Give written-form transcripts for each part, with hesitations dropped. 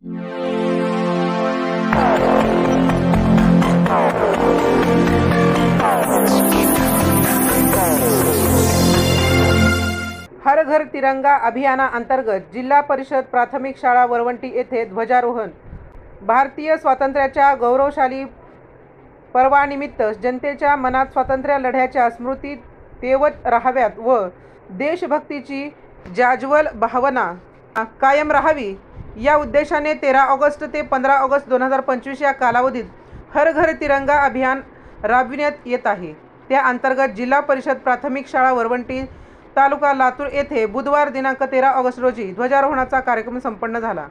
हर घर तिरंगा अभियानाअंतर्गत जिल्हा परिषद प्राथमिक शाळा वरवंटी येथे ध्वजारोहण। भारतीय स्वातंत्र्याच्या गौरवशाली पर्वानिमित्त जनतेच्या मनात स्वातंत्र्य लढ्याच्या स्मृती तेवत राहाव्यात व देशभक्तीची जाज्वल भावना कायम राहावी या उद्देशाने 13 ऑगस्ट ते 15 ऑगस्ट 2025 या कालावधीत हर घर तिरंगा अभियान राबविण्यात येत आहे। त्या अंतर्गत जिल्हा परिषद प्राथमिक शाळा वरवंटी तालुका लातूर येथे बुधवार दिनांक 13 ऑगस्ट रोजी ध्वजारोहणाचा कार्यक्रम संपन्न झाला।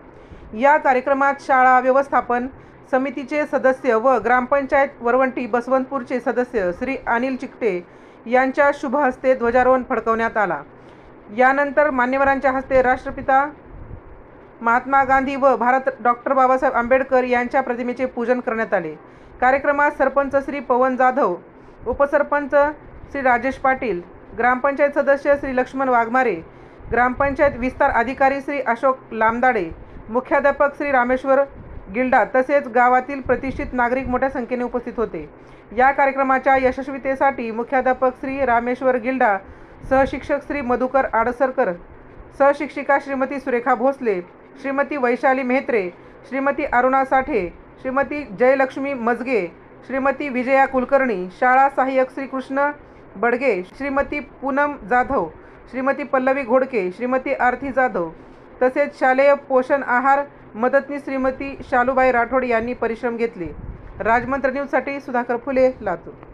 या कार्यक्रमात शाळा व्यवस्थापन समितीचे सदस्य व ग्रामपंचायत वरवंटी बसवंतपूरचे सदस्य श्री अनिल चिकटे यांच्या शुभ हस्ते ध्वजारोहण फडकवण्यात आला। यानंतर मान्यवरांच्या हस्ते राष्ट्रपिता महात्मा गांधी व भारत डॉक्टर बाबासाहेब आंबेडकर यांच्या प्रतिमेचे पूजन करण्यात आले। कार्यक्रमात सरपंच श्री पवन जाधव, उपसरपंच श्री राजेश पाटील, ग्रामपंचायत सदस्य श्री लक्ष्मण वाघमारे, ग्रामपंचायत विस्तार अधिकारी श्री अशोक लामदाडे, मुख्याध्यापक श्री रामेश्वर गिल्डा तसेच गावातील प्रतिष्ठित नागरिक मोठ्या संख्येने उपस्थित होते। या कार्यक्रमाच्या यशस्वीतेसाठी मुख्याध्यापक श्री रामेश्वर गिल्डा, सहशिक्षक श्री मधुकर आडसरकर, सहशिक्षिका श्रीमती सुरेखा भोसले, श्रीमती वैशाली मेहत्रे, श्रीमती अरुणा साठे, श्रीमती जयलक्ष्मी मजगे, श्रीमती विजया कुलकर्णी, शाळा सहाय्यक श्री कृष्ण बडगे, श्रीमती पूनम जाधव, श्रीमती पल्लवी घोडके, श्रीमती आरती जाधव तसेच शालेय पोषण आहार मदतनीस श्रीमती शालूबाई राठोड यांनी परिश्रम घेतले। राजमंत्र न्यूजसाठी सुधाकर फुले, लातूर।